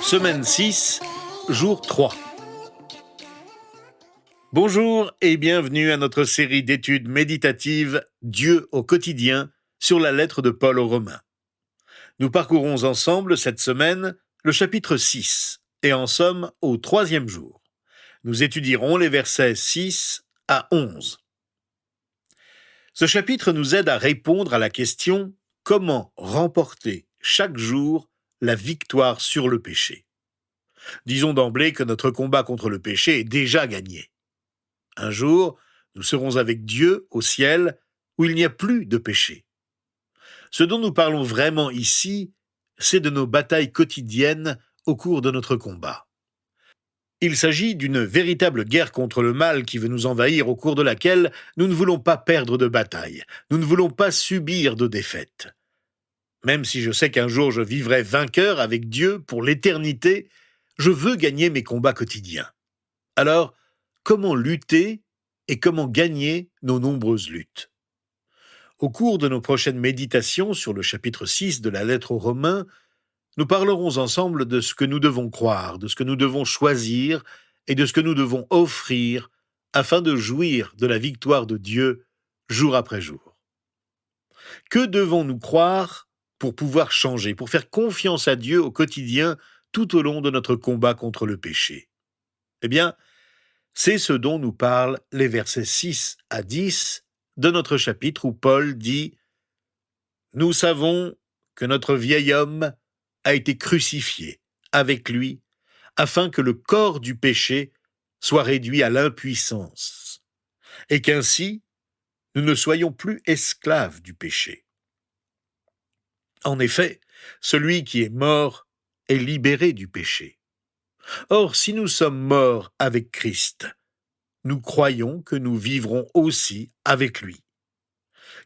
Semaine 6, jour 3. Bonjour et bienvenue à notre série d'études méditatives Dieu au quotidien sur la lettre de Paul aux Romains. Nous parcourons ensemble cette semaine le chapitre 6 et en sommes au 3e jour. Nous étudierons les versets 6 à 11. Ce chapitre nous aide à répondre à la question « Comment remporter chaque jour la victoire sur le péché ?» Disons d'emblée que notre combat contre le péché est déjà gagné. Un jour, nous serons avec Dieu au ciel où il n'y a plus de péché. Ce dont nous parlons vraiment ici, c'est de nos batailles quotidiennes au cours de notre combat. Il s'agit d'une véritable guerre contre le mal qui veut nous envahir, au cours de laquelle nous ne voulons pas perdre de bataille, nous ne voulons pas subir de défaite. Même si je sais qu'un jour je vivrai vainqueur avec Dieu pour l'éternité, je veux gagner mes combats quotidiens. Alors, comment lutter et comment gagner nos nombreuses luttes? Au cours de nos prochaines méditations sur le chapitre 6 de la lettre aux Romains, nous parlerons ensemble de ce que nous devons croire, de ce que nous devons choisir et de ce que nous devons offrir afin de jouir de la victoire de Dieu jour après jour. Que devons-nous croire pour pouvoir changer, pour faire confiance à Dieu au quotidien tout au long de notre combat contre le péché? Eh bien, c'est ce dont nous parlent les versets 6 à 10 de notre chapitre où Paul dit « Nous savons que notre vieil homme a été crucifié avec lui afin que le corps du péché soit réduit à l'impuissance et qu'ainsi nous ne soyons plus esclaves du péché. En effet, celui qui est mort est libéré du péché. Or, si nous sommes morts avec Christ, nous croyons que nous vivrons aussi avec lui.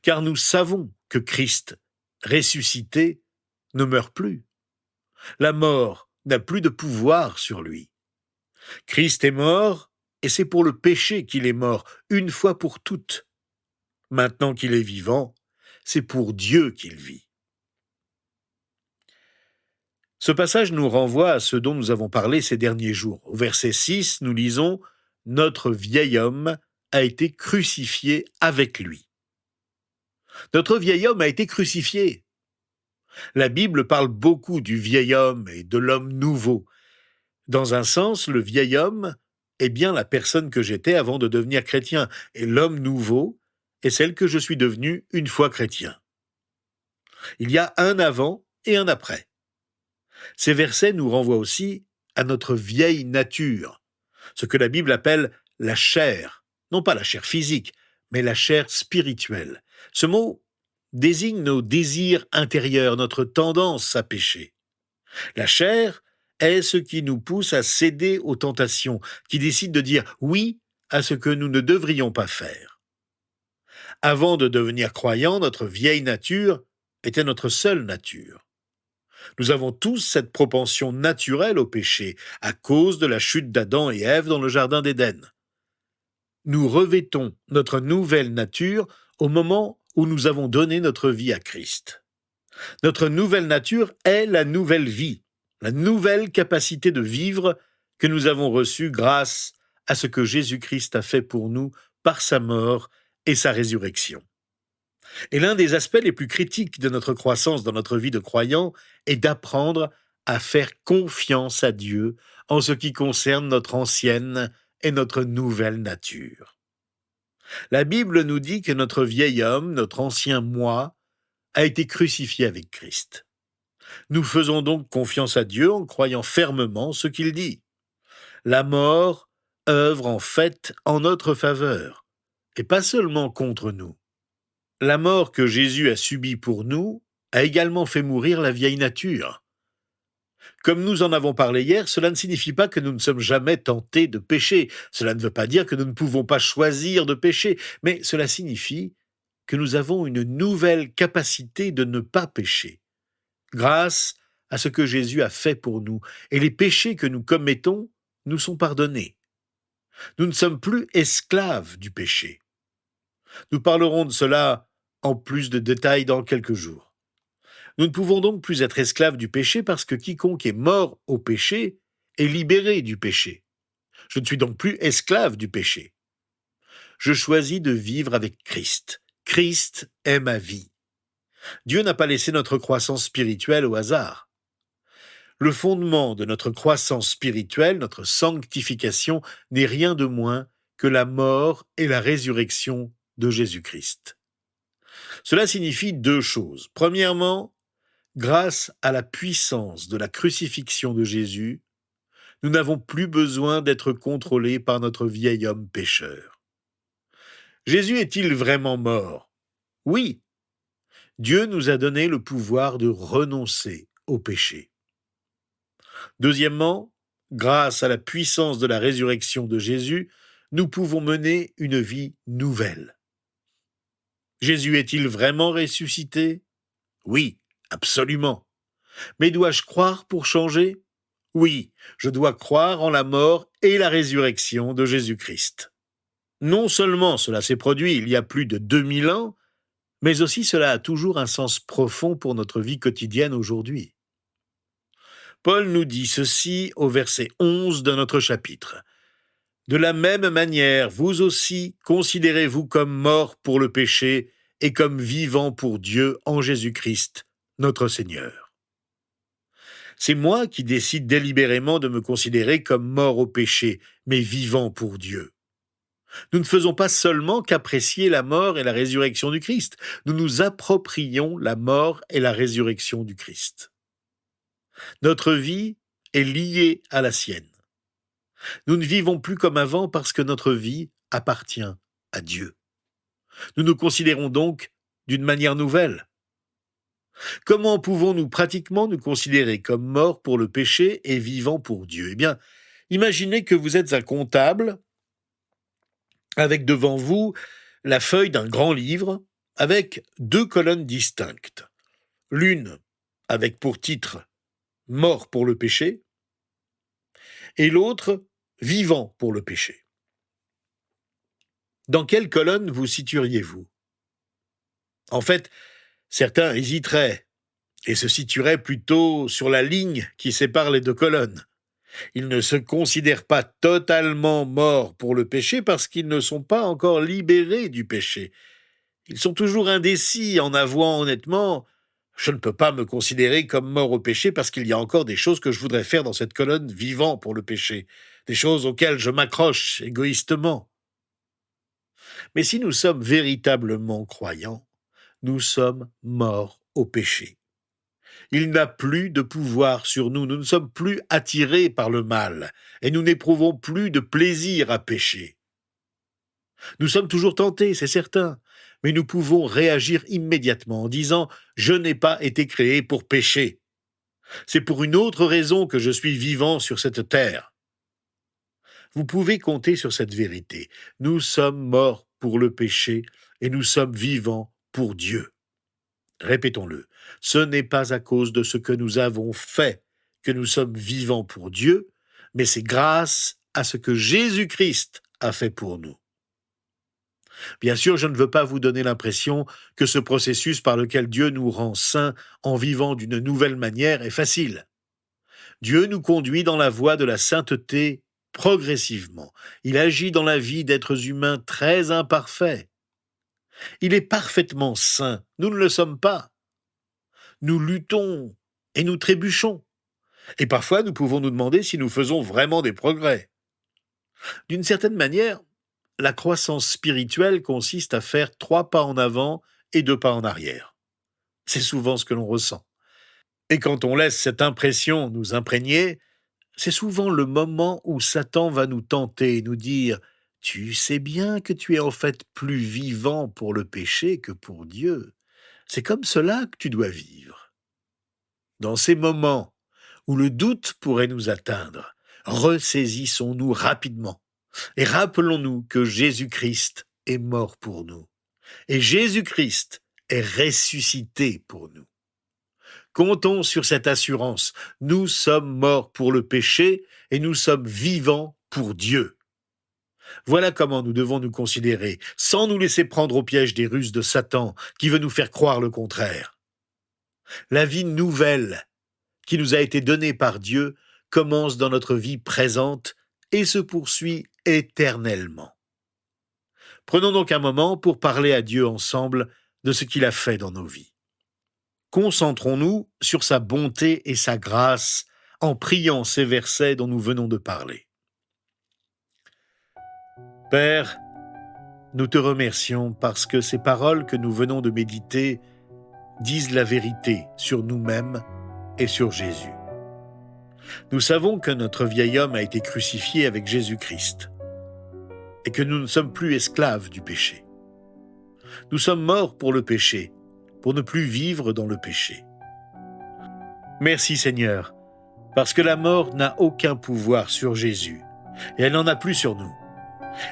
Car nous savons que Christ, ressuscité, ne meurt plus. La mort n'a plus de pouvoir sur lui. Christ est mort, et c'est pour le péché qu'il est mort, une fois pour toutes. Maintenant qu'il est vivant, c'est pour Dieu qu'il vit. Ce passage nous renvoie à ce dont nous avons parlé ces derniers jours. Au verset 6, nous lisons « Notre vieil homme a été crucifié avec lui ». Notre vieil homme a été crucifié. La Bible parle beaucoup du vieil homme et de l'homme nouveau. Dans un sens, le vieil homme est bien la personne que j'étais avant de devenir chrétien, et l'homme nouveau est celle que je suis devenu une fois chrétien. Il y a un avant et un après. Ces versets nous renvoient aussi à notre vieille nature, ce que la Bible appelle la chair, non pas la chair physique, mais la chair spirituelle. Ce mot désigne nos désirs intérieurs, notre tendance à pécher. La chair est ce qui nous pousse à céder aux tentations, qui décide de dire oui à ce que nous ne devrions pas faire. Avant de devenir croyants, notre vieille nature était notre seule nature. Nous avons tous cette propension naturelle au péché à cause de la chute d'Adam et Ève dans le jardin d'Éden. Nous revêtons notre nouvelle nature au moment où nous avons donné notre vie à Christ. Notre nouvelle nature est la nouvelle vie, la nouvelle capacité de vivre que nous avons reçue grâce à ce que Jésus-Christ a fait pour nous par sa mort et sa résurrection. Et l'un des aspects les plus critiques de notre croissance dans notre vie de croyant est d'apprendre à faire confiance à Dieu en ce qui concerne notre ancienne et notre nouvelle nature. La Bible nous dit que notre vieil homme, notre ancien moi, a été crucifié avec Christ. Nous faisons donc confiance à Dieu en croyant fermement ce qu'il dit. La mort œuvre en fait en notre faveur, et pas seulement contre nous. La mort que Jésus a subie pour nous a également fait mourir la vieille nature. Comme nous en avons parlé hier, cela ne signifie pas que nous ne sommes jamais tentés de pécher. Cela ne veut pas dire que nous ne pouvons pas choisir de pécher, mais cela signifie que nous avons une nouvelle capacité de ne pas pécher, grâce à ce que Jésus a fait pour nous, et les péchés que nous commettons nous sont pardonnés. Nous ne sommes plus esclaves du péché. Nous parlerons de cela en plus de détails dans quelques jours. Nous ne pouvons donc plus être esclaves du péché parce que quiconque est mort au péché est libéré du péché. Je ne suis donc plus esclave du péché. Je choisis de vivre avec Christ. Christ est ma vie. Dieu n'a pas laissé notre croissance spirituelle au hasard. Le fondement de notre croissance spirituelle, notre sanctification, n'est rien de moins que la mort et la résurrection de Jésus-Christ. Cela signifie deux choses. Premièrement, grâce à la puissance de la crucifixion de Jésus, nous n'avons plus besoin d'être contrôlés par notre vieil homme pécheur. Jésus est-il vraiment mort? Oui. Dieu nous a donné le pouvoir de renoncer au péché. Deuxièmement, grâce à la puissance de la résurrection de Jésus, nous pouvons mener une vie nouvelle. Jésus est-il vraiment ressuscité? Oui, absolument. Mais dois-je croire pour changer? Oui, je dois croire en la mort et la résurrection de Jésus-Christ. Non seulement cela s'est produit il y a plus de 2000 ans, mais aussi cela a toujours un sens profond pour notre vie quotidienne aujourd'hui. Paul nous dit ceci au verset 11 de notre chapitre. De la même manière, vous aussi, considérez-vous comme morts pour le péché et comme vivants pour Dieu en Jésus-Christ, notre Seigneur. C'est moi qui décide délibérément de me considérer comme mort au péché, mais vivant pour Dieu. Nous ne faisons pas seulement qu'apprécier la mort et la résurrection du Christ, nous nous approprions la mort et la résurrection du Christ. Notre vie est liée à la sienne. Nous ne vivons plus comme avant parce que notre vie appartient à Dieu. Nous nous considérons donc d'une manière nouvelle. Comment pouvons-nous pratiquement nous considérer comme morts pour le péché et vivants pour Dieu? Eh bien, imaginez que vous êtes un comptable avec devant vous la feuille d'un grand livre avec deux colonnes distinctes. L'une avec pour titre « Mort pour le péché » et l'autre « Vivant pour le péché ». Dans quelle colonne vous situeriez-vous? En fait, certains hésiteraient et se situeraient plutôt sur la ligne qui sépare les deux colonnes. Ils ne se considèrent pas totalement morts pour le péché parce qu'ils ne sont pas encore libérés du péché. Ils sont toujours indécis en avouant honnêtement « Je ne peux pas me considérer comme mort au péché parce qu'il y a encore des choses que je voudrais faire dans cette colonne vivant pour le péché, des choses auxquelles je m'accroche égoïstement. » Mais si nous sommes véritablement croyants, nous sommes morts au péché. Il n'a plus de pouvoir sur nous, nous ne sommes plus attirés par le mal, et nous n'éprouvons plus de plaisir à pécher. Nous sommes toujours tentés, c'est certain, mais nous pouvons réagir immédiatement en disant « Je n'ai pas été créé pour pécher. C'est pour une autre raison que je suis vivant sur cette terre. » Vous pouvez compter sur cette vérité. Nous sommes morts pour le péché et nous sommes vivants pour Dieu. Répétons-le, ce n'est pas à cause de ce que nous avons fait que nous sommes vivants pour Dieu, mais c'est grâce à ce que Jésus-Christ a fait pour nous. Bien sûr, je ne veux pas vous donner l'impression que ce processus par lequel Dieu nous rend saints en vivant d'une nouvelle manière est facile. Dieu nous conduit dans la voie de la sainteté progressivement. Il agit dans la vie d'êtres humains très imparfaits. Il est parfaitement saint, nous ne le sommes pas. Nous luttons et nous trébuchons. Et parfois, nous pouvons nous demander si nous faisons vraiment des progrès. D'une certaine manière, la croissance spirituelle consiste à faire 3 pas en avant et 2 pas en arrière. C'est souvent ce que l'on ressent. Et quand on laisse cette impression nous imprégner, c'est souvent le moment où Satan va nous tenter et nous dire « Tu sais bien que tu es en fait plus vivant pour le péché que pour Dieu. C'est comme cela que tu dois vivre. » Dans ces moments où le doute pourrait nous atteindre, ressaisissons-nous rapidement et rappelons-nous que Jésus-Christ est mort pour nous et Jésus-Christ est ressuscité pour nous. Comptons sur cette assurance. Nous sommes morts pour le péché et nous sommes vivants pour Dieu. Voilà comment nous devons nous considérer, sans nous laisser prendre au piège des ruses de Satan qui veut nous faire croire le contraire. La vie nouvelle qui nous a été donnée par Dieu commence dans notre vie présente et se poursuit éternellement. Prenons donc un moment pour parler à Dieu ensemble de ce qu'il a fait dans nos vies. Concentrons-nous sur sa bonté et sa grâce en priant ces versets dont nous venons de parler. Père, nous te remercions parce que ces paroles que nous venons de méditer disent la vérité sur nous-mêmes et sur Jésus. Nous savons que notre vieil homme a été crucifié avec Jésus-Christ et que nous ne sommes plus esclaves du péché. Nous sommes morts pour le péché, pour ne plus vivre dans le péché. Merci Seigneur, parce que la mort n'a aucun pouvoir sur Jésus et elle n'en a plus sur nous.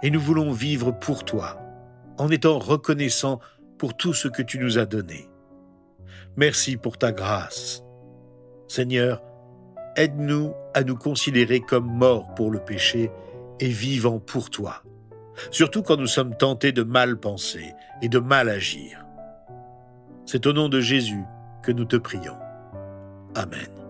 Et nous voulons vivre pour toi, en étant reconnaissants pour tout ce que tu nous as donné. Merci pour ta grâce. Seigneur, aide-nous à nous considérer comme morts pour le péché et vivants pour toi, surtout quand nous sommes tentés de mal penser et de mal agir. C'est au nom de Jésus que nous te prions. Amen.